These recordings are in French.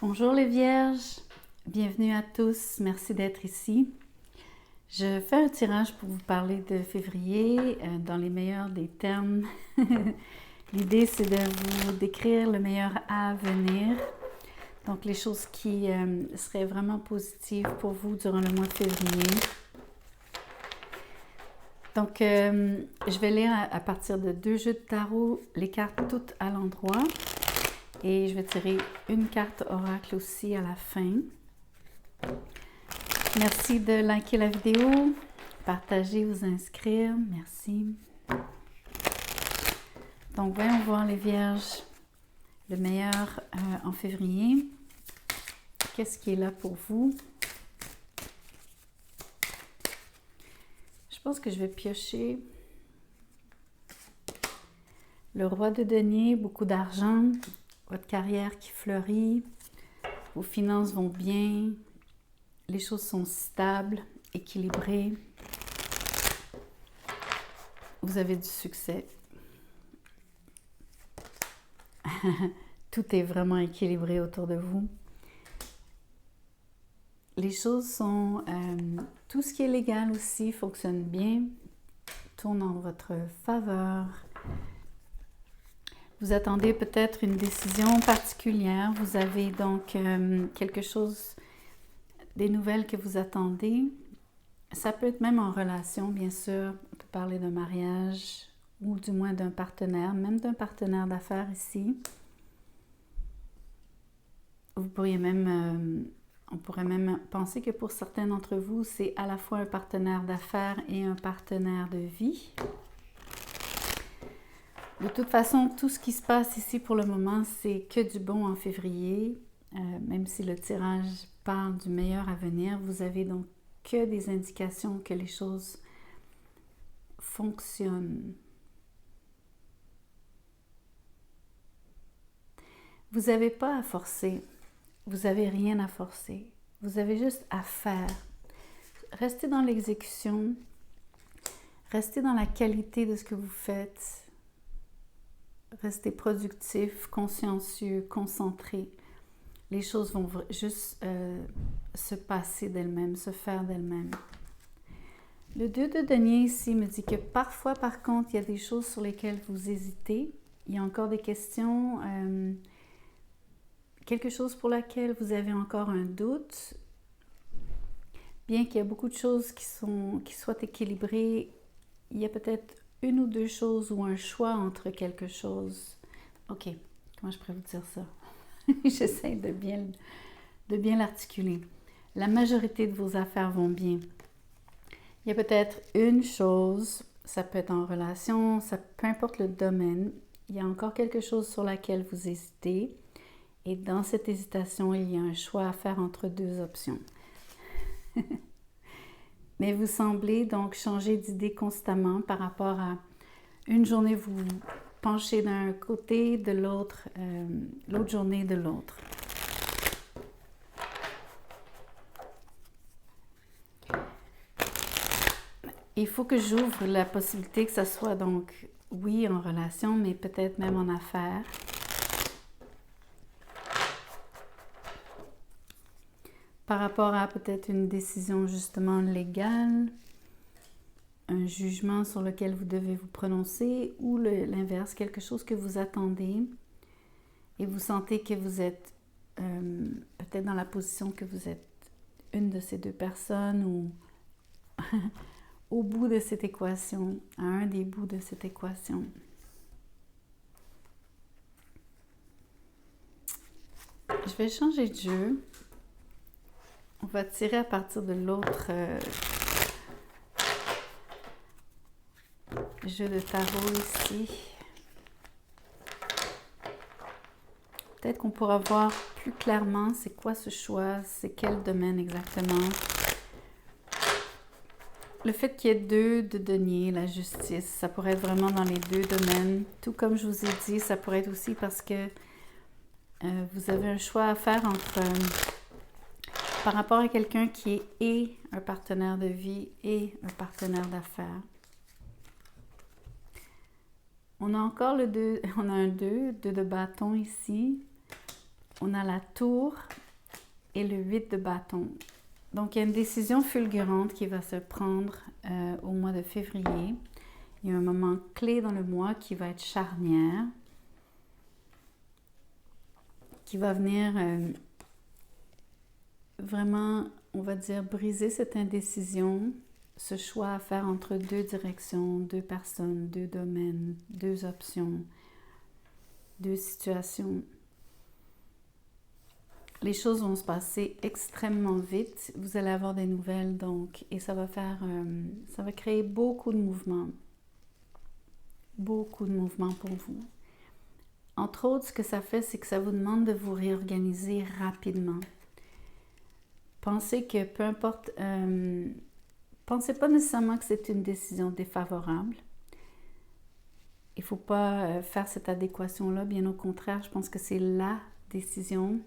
Bonjour les Vierges, bienvenue à tous, merci d'être ici. Je fais un tirage pour vous parler de février dans les meilleurs des termes. L'idée c'est de vous décrire le meilleur à venir, donc les choses qui seraient vraiment positives pour vous durant le mois de février. Donc je vais lire à partir de 2 jeux de tarot, les cartes toutes à l'endroit. Et je vais tirer une carte oracle aussi à la fin. Merci de liker la vidéo, partager, vous inscrire. Merci. Donc, voyons voir les Vierges, le meilleur en février. Qu'est-ce qui est là pour vous? Je pense que je vais piocher le roi de denier, beaucoup d'argent. Votre carrière qui fleurit, vos finances vont bien, les choses sont stables, équilibrées. Vous avez du succès. Tout est vraiment équilibré autour de vous. Les choses sont... tout ce qui est légal aussi fonctionne bien, tourne en votre faveur. Vous attendez peut-être une décision particulière. Vous avez donc quelque chose, des nouvelles que vous attendez. Ça peut être même en relation, bien sûr. On peut parler d'un mariage ou du moins d'un partenaire, même d'un partenaire d'affaires ici. Vous pourriez même, on pourrait même penser que pour certains d'entre vous, c'est à la fois un partenaire d'affaires et un partenaire de vie. De toute façon, tout ce qui se passe ici pour le moment, c'est que du bon en février. Même si le tirage parle du meilleur à venir, vous avez donc que des indications que les choses fonctionnent. Vous n'avez pas à forcer. Vous n'avez rien à forcer. Vous avez juste à faire. Restez dans l'exécution. Restez dans la qualité de ce que vous faites. Restez productif, consciencieux, concentré. Les choses vont juste se passer d'elles-mêmes, se faire d'elles-mêmes. Le 2 de denier ici me dit que parfois, par contre, il y a des choses sur lesquelles vous hésitez. Il y a encore des questions, quelque chose pour laquelle vous avez encore un doute. Bien qu'il y ait beaucoup de choses qui soient équilibrées, il y a peut-être une ou deux choses ou un choix entre quelque chose. Ok, comment je pourrais vous dire ça? J'essaie de bien l'articuler. La majorité de vos affaires vont bien. Il y a peut-être une chose, ça peut être en relation, peu importe le domaine, il y a encore quelque chose sur laquelle vous hésitez. Et dans cette hésitation, il y a un choix à faire entre deux options. Mais vous semblez donc changer d'idée constamment par rapport à une journée, vous penchez d'un côté, de l'autre, l'autre journée de l'autre. Il faut que j'ouvre la possibilité que ça soit donc, oui, en relation, mais peut-être même en affaires. Par rapport à peut-être une décision justement légale, un jugement sur lequel vous devez vous prononcer ou l'inverse, quelque chose que vous attendez et vous sentez que vous êtes peut-être dans la position que vous êtes une de ces deux personnes ou au bout de cette équation, à un des bouts de cette équation. Je vais changer de jeu. On va tirer à partir de l'autre jeu de tarot ici. Peut-être qu'on pourra voir plus clairement c'est quoi ce choix, c'est quel domaine exactement. Le fait qu'il y ait 2 de denier, la justice, ça pourrait être vraiment dans les deux domaines. Tout comme je vous ai dit, ça pourrait être aussi parce que vous avez un choix à faire entre... par rapport à quelqu'un qui est et un partenaire de vie et un partenaire d'affaires. On a encore le 2, on a un 2 de bâton ici. on a la tour et le 8 de bâton. Donc, il y a une décision fulgurante qui va se prendre au mois de février. Il y a un moment clé dans le mois qui va être charnière, qui va venir vraiment, on va dire, briser cette indécision, ce choix à faire entre deux directions, deux personnes, deux domaines, deux options, deux situations. Les choses vont se passer extrêmement vite. Vous allez avoir des nouvelles, donc, et ça va créer beaucoup de mouvements. Beaucoup de mouvements pour vous. Entre autres, ce que ça fait, c'est que ça vous demande de vous réorganiser rapidement. Pensez que peu importe, pensez pas nécessairement que c'est une décision défavorable. Il ne faut pas faire cette adéquation-là, bien au contraire, je pense que c'est la décision.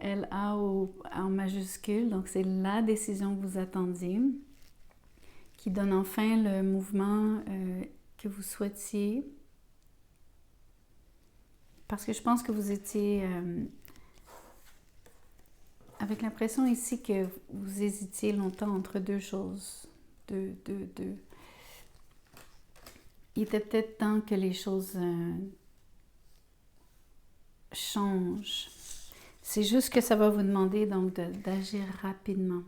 LA en majuscule, donc c'est la décision que vous attendiez, qui donne enfin le mouvement que vous souhaitiez. Parce que je pense que vous étiez avec l'impression ici que vous hésitiez longtemps entre deux choses. Deux. Il était peut-être temps que les choses changent. C'est juste que ça va vous demander donc d'agir rapidement.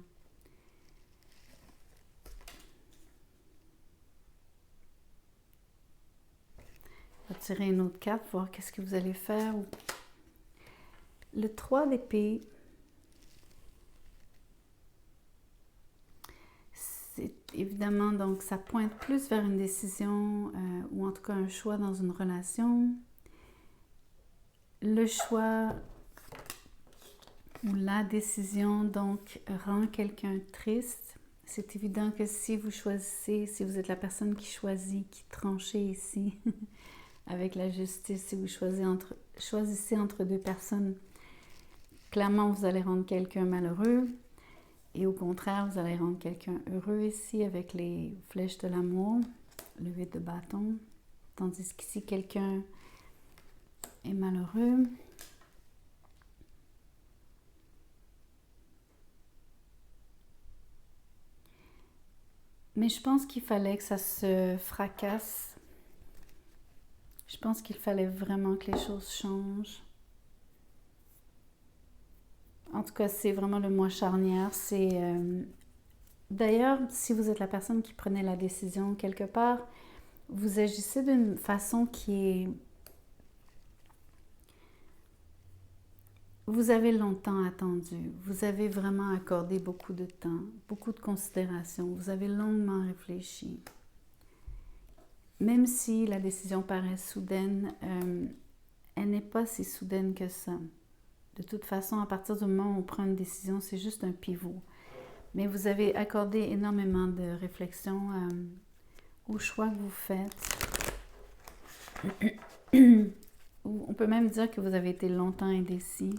On va tirer une autre carte, voir qu'est-ce que vous allez faire. Le 3 d'épée, c'est évidemment, donc ça pointe plus vers une décision ou en tout cas un choix dans une relation. Le choix ou la décision, donc, rend quelqu'un triste. C'est évident que si vous choisissez, si vous êtes la personne qui choisit, qui tranchez ici, avec la justice, si vous choisissez entre deux personnes, clairement, vous allez rendre quelqu'un malheureux. Et au contraire, vous allez rendre quelqu'un heureux ici avec les flèches de l'amour, le 8 de bâton. Tandis qu'ici, quelqu'un est malheureux. Mais je pense qu'il fallait que ça se fracasse. Je pense qu'il fallait vraiment que les choses changent. En tout cas, c'est vraiment le mois charnière. D'ailleurs, si vous êtes la personne qui prenait la décision quelque part, vous agissez d'une façon qui est... Vous avez longtemps attendu. Vous avez vraiment accordé beaucoup de temps, beaucoup de considération. Vous avez longuement réfléchi. Même si la décision paraît soudaine, elle n'est pas si soudaine que ça. De toute façon, à partir du moment où on prend une décision, c'est juste un pivot. Mais vous avez accordé énormément de réflexion au choix que vous faites. On peut même dire que vous avez été longtemps indécis.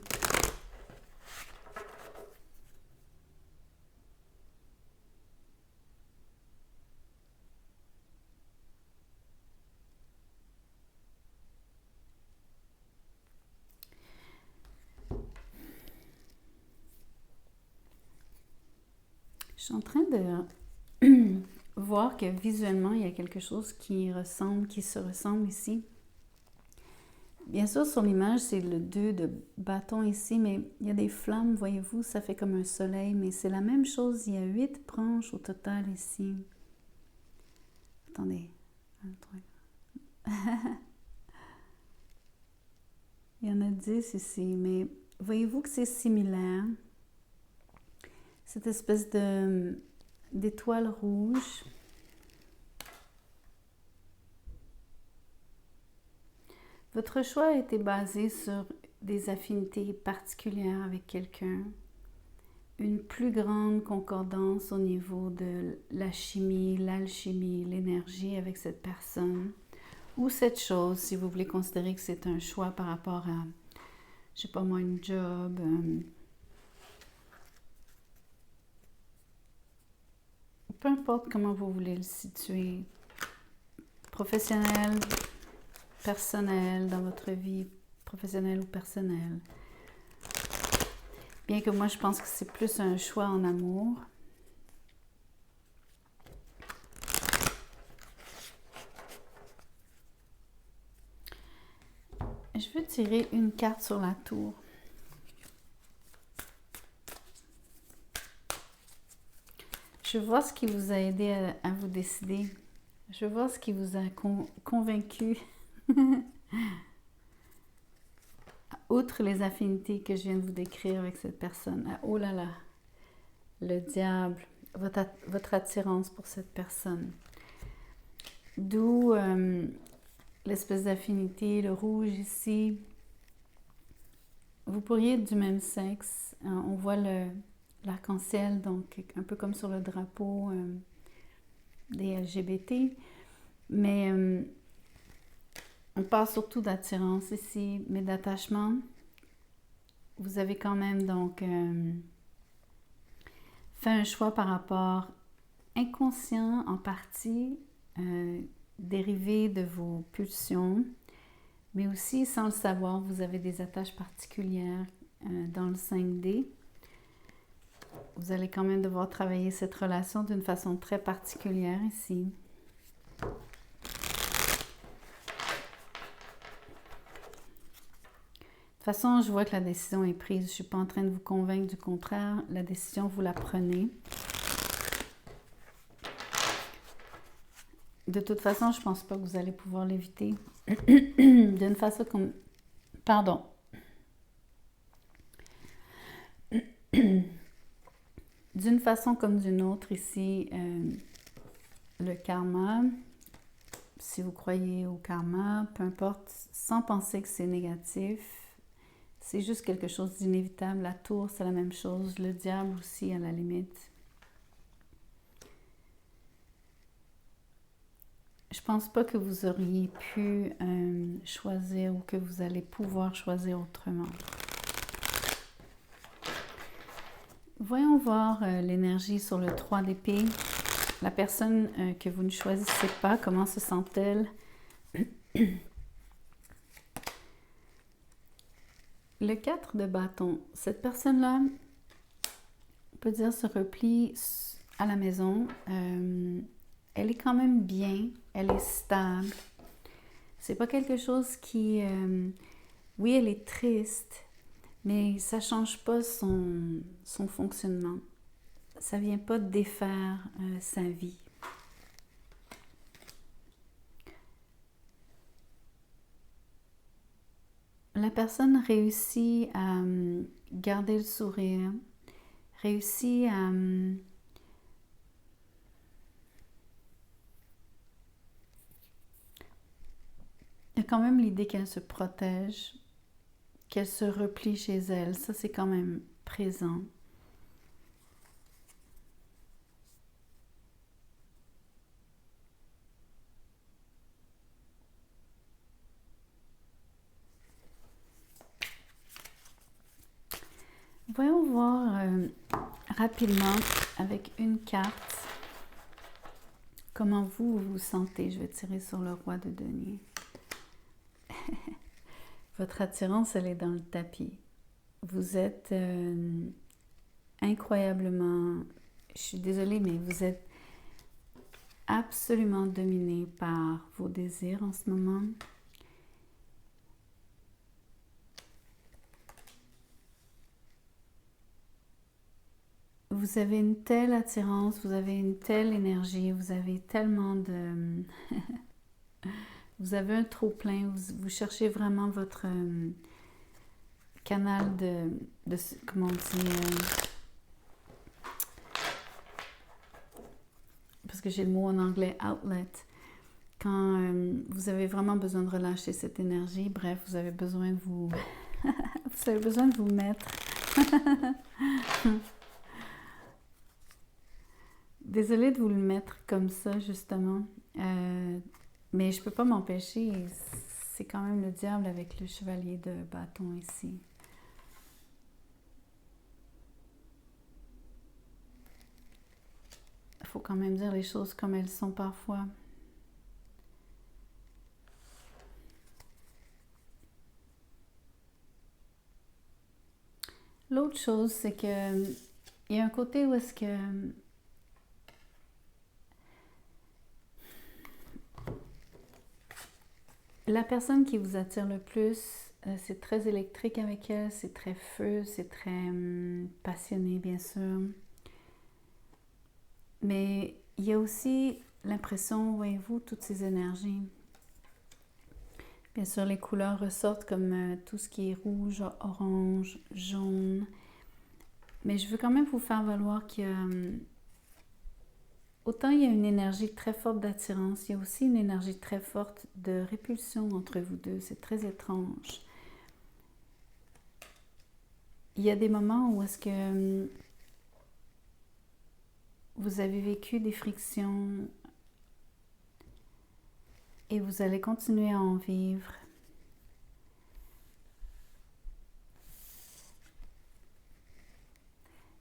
Je suis en train de voir que visuellement, il y a quelque chose qui se ressemble ici. Bien sûr, sur l'image, c'est le 2 de bâton ici, mais il y a des flammes, voyez-vous, ça fait comme un soleil, mais c'est la même chose. Il y a 8 branches au total ici. Attendez. 1, 3. Il y en a 10 ici, mais voyez-vous que c'est similaire. Cette espèce d'étoile rouge. Votre choix a été basé sur des affinités particulières avec quelqu'un, une plus grande concordance au niveau de la chimie, l'alchimie, l'énergie avec cette personne, ou cette chose, si vous voulez considérer que c'est un choix par rapport à, je sais pas moi, une job, peu importe comment vous voulez le situer, professionnel, personnel, dans votre vie professionnel ou personnel. Bien que moi, je pense que c'est plus un choix en amour. Je veux tirer une carte sur la tour. Je vois ce qui vous a aidé à vous décider. Je vois ce qui vous a convaincu. Outre les affinités que je viens de vous décrire avec cette personne. Oh là là, le diable, votre attirance pour cette personne. D'où l'espèce d'affinité, le rouge ici. Vous pourriez être du même sexe. On voit l'arc-en-ciel, donc un peu comme sur le drapeau des LGBT. Mais on parle surtout d'attirance ici, mais d'attachement. Vous avez quand même donc fait un choix par rapport inconscient en partie, dérivé de vos pulsions, mais aussi sans le savoir, vous avez des attaches particulières dans le 5D. Vous allez quand même devoir travailler cette relation d'une façon très particulière ici. De toute façon, je vois que la décision est prise. Je ne suis pas en train de vous convaincre du contraire. La décision, vous la prenez. De toute façon, je ne pense pas que vous allez pouvoir l'éviter. D'une façon comme... Pardon. D'une façon comme d'une autre, ici, le karma, si vous croyez au karma, peu importe, sans penser que c'est négatif, c'est juste quelque chose d'inévitable. La tour, c'est la même chose. Le diable aussi, à la limite. Je pense pas que vous auriez pu choisir ou que vous allez pouvoir choisir autrement. Voyons voir l'énergie sur le 3 d'épée. La personne que vous ne choisissez pas, comment se sent-elle? Le 4 de bâton. Cette personne-là, on peut dire, se replie à la maison. Elle est quand même bien, elle est stable. C'est pas quelque chose qui... oui, elle est triste, mais ça change pas son fonctionnement. Ça vient pas défaire sa vie. La personne réussit à garder le sourire, réussit à... Il y a quand même l'idée qu'elle se protège, qu'elle se replie chez elle. Ça, c'est quand même présent. Voyons voir rapidement avec une carte comment vous vous sentez. Je vais tirer sur le roi de denier. Votre attirance, elle est dans le tapis. Vous êtes incroyablement... Je suis désolée, mais vous êtes absolument dominé par vos désirs en ce moment. Vous avez une telle attirance, vous avez une telle énergie, vous avez tellement de... vous avez un trop-plein, vous cherchez vraiment votre canal de comment on dit... parce que j'ai le mot en anglais, outlet. Quand vous avez vraiment besoin de relâcher cette énergie, bref, vous avez besoin de vous... vous avez besoin de vous mettre... Désolée de vous le mettre comme ça, justement. Mais je ne peux pas m'empêcher. C'est quand même le diable avec le chevalier de bâton ici. Il faut quand même dire les choses comme elles sont parfois. L'autre chose, c'est que il y a un côté où est-ce que la personne qui vous attire le plus, c'est très électrique avec elle, c'est très feu, c'est très passionné, bien sûr. Mais il y a aussi l'impression, voyez-vous, toutes ces énergies. Bien sûr, les couleurs ressortent comme tout ce qui est rouge, orange, jaune. Mais je veux quand même vous faire valoir qu'il y a... autant il y a une énergie très forte d'attirance, il y a aussi une énergie très forte de répulsion entre vous deux. C'est très étrange. Il y a des moments où est-ce que vous avez vécu des frictions et vous allez continuer à en vivre.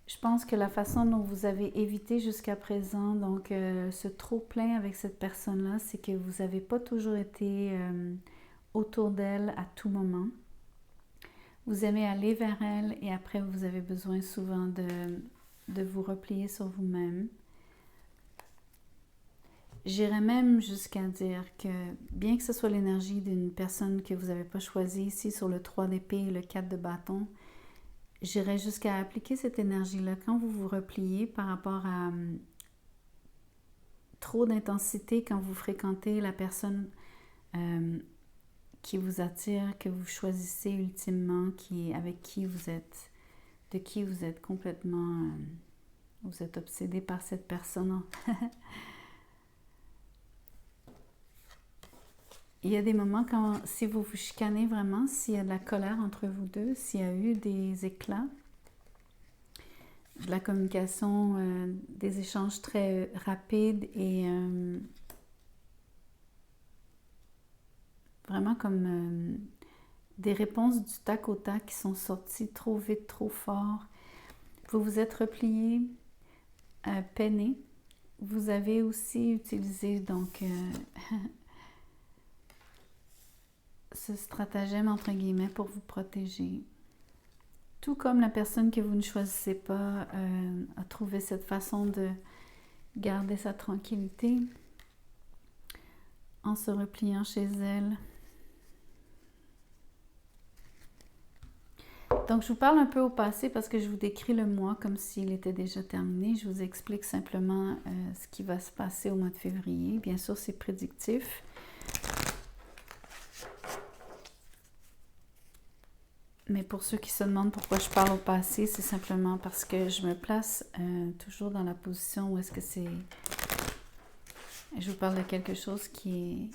Je pense que la façon dont vous avez évité jusqu'à présent, donc ce trop-plein avec cette personne-là, c'est que vous n'avez pas toujours été autour d'elle à tout moment. Vous aimez aller vers elle et après vous avez besoin souvent de vous replier sur vous-même. J'irais même jusqu'à dire que bien que ce soit l'énergie d'une personne que vous n'avez pas choisie ici sur le 3 d'épée et le 4 de bâton, j'irais jusqu'à appliquer cette énergie-là quand vous vous repliez par rapport à trop d'intensité quand vous fréquentez la personne qui vous attire, que vous choisissez ultimement, avec qui vous êtes, de qui vous êtes complètement, vous êtes obsédé par cette personne. Il y a des moments quand, si vous vous chicanez vraiment, s'il y a de la colère entre vous deux, s'il y a eu des éclats, de la communication, des échanges très rapides et vraiment comme des réponses du tac au tac qui sont sorties trop vite, trop fort. Vous vous êtes replié, peiné. Vous avez aussi utilisé donc ce stratagème entre guillemets pour vous protéger. Tout comme la personne que vous ne choisissez pas a trouvé cette façon de garder sa tranquillité en se repliant chez elle. Donc, je vous parle un peu au passé parce que je vous décris le mois comme s'il était déjà terminé. Je vous explique simplement ce qui va se passer au mois de février. Bien sûr, c'est prédictif. Mais pour ceux qui se demandent pourquoi je parle au passé, c'est simplement parce que je me place toujours dans la position où est-ce que c'est... Je vous parle de quelque chose qui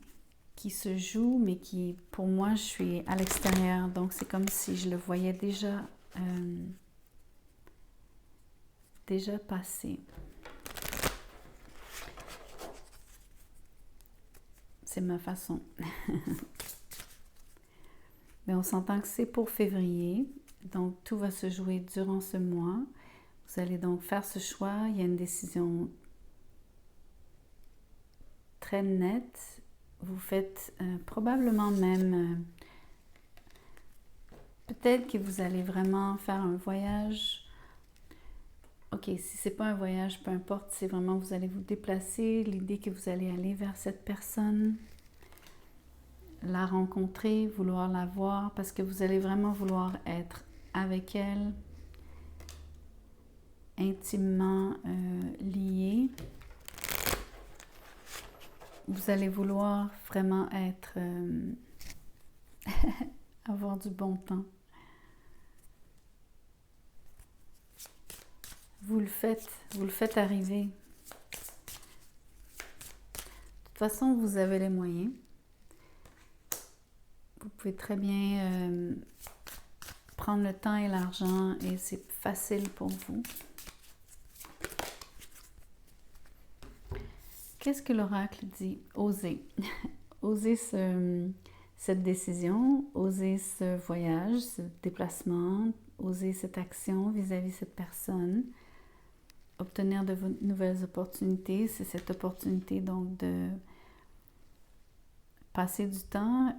se joue, mais qui, pour moi, je suis à l'extérieur. Donc, c'est comme si je le voyais déjà passé. C'est ma façon. Mais on s'entend que c'est pour février. Donc, tout va se jouer durant ce mois. Vous allez donc faire ce choix. Il y a une décision très nette. Vous faites probablement même... peut-être que vous allez vraiment faire un voyage. Ok, si c'est pas un voyage, peu importe, c'est vraiment vous allez vous déplacer. L'idée que vous allez aller vers cette personne, la rencontrer, vouloir la voir, parce que vous allez vraiment vouloir être avec elle, intimement lié. Vous allez vouloir vraiment être... avoir du bon temps. Vous le faites arriver. De toute façon, vous avez les moyens. Vous pouvez très bien prendre le temps et l'argent et c'est facile pour vous. Qu'est-ce que l'oracle dit? Osez. Osez cette décision, osez ce voyage, ce déplacement, osez cette action vis-à-vis de cette personne. Obtenir de nouvelles opportunités, c'est cette opportunité donc de passer du temps,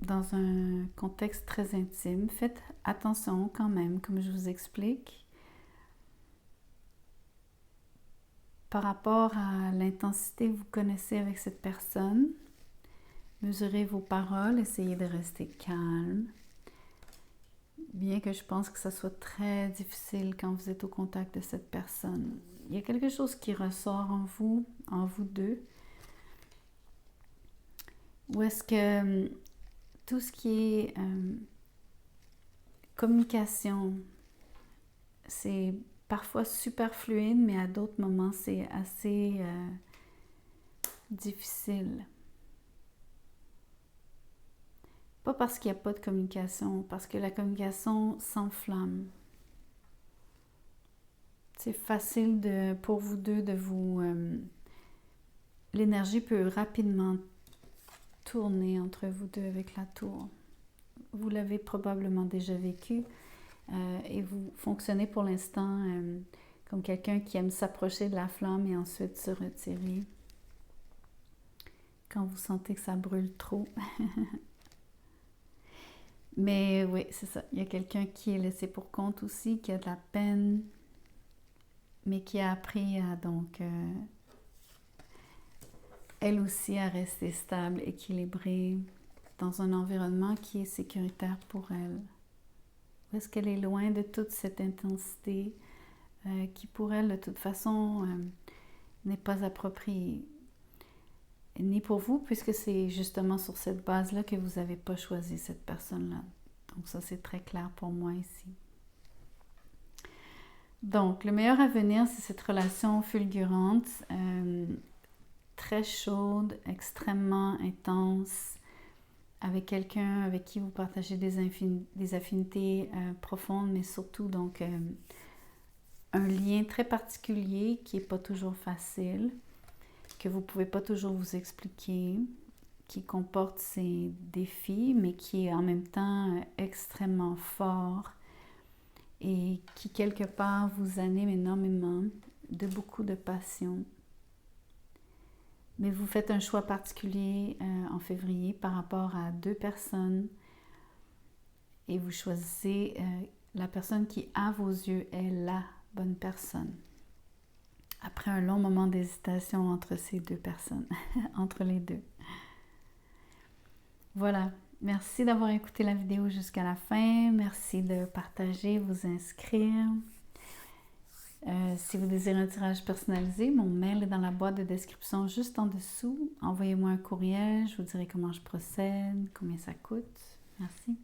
dans un contexte très intime. Faites attention quand même, comme je vous explique, par rapport à l'intensité que vous connaissez avec cette personne. Mesurez vos paroles, essayez de rester calme. Bien que je pense que ça soit très difficile quand vous êtes au contact de cette personne. Il y a quelque chose qui ressort en vous deux. Ou est-ce que tout ce qui est communication, c'est parfois super fluide, mais à d'autres moments, c'est assez difficile. Pas parce qu'il n'y a pas de communication, parce que la communication s'enflamme. C'est facile pour vous deux de vous... l'énergie peut rapidement tourner entre vous deux avec la tour. Vous l'avez probablement déjà vécu et vous fonctionnez pour l'instant comme quelqu'un qui aime s'approcher de la flamme et ensuite se retirer quand vous sentez que ça brûle trop. Mais oui, c'est ça. Il y a quelqu'un qui est laissé pour compte aussi, qui a de la peine, mais qui a appris à donc, elle aussi, à rester stable, équilibrée, dans un environnement qui est sécuritaire pour elle. Ou est-ce qu'elle est loin de toute cette intensité qui pour elle, de toute façon, n'est pas appropriée? Ni pour vous, puisque c'est justement sur cette base-là que vous n'avez pas choisi cette personne-là. Donc ça, c'est très clair pour moi ici. Donc, le meilleur avenir, c'est cette relation fulgurante, très chaude, extrêmement intense, avec quelqu'un avec qui vous partagez des affinités profondes, mais surtout donc un lien très particulier qui n'est pas toujours facile, que vous ne pouvez pas toujours vous expliquer, qui comporte ses défis, mais qui est en même temps extrêmement fort et qui quelque part vous anime énormément de beaucoup de passion. Mais vous faites un choix particulier en février par rapport à 2 personnes et vous choisissez la personne qui, à vos yeux, est la bonne personne. Après un long moment d'hésitation entre ces 2 personnes, entre les deux. Voilà, merci d'avoir écouté la vidéo jusqu'à la fin. Merci de partager, vous inscrire. Si vous désirez un tirage personnalisé, mon mail est dans la boîte de description juste en dessous. Envoyez-moi un courriel, je vous dirai comment je procède, combien ça coûte. Merci.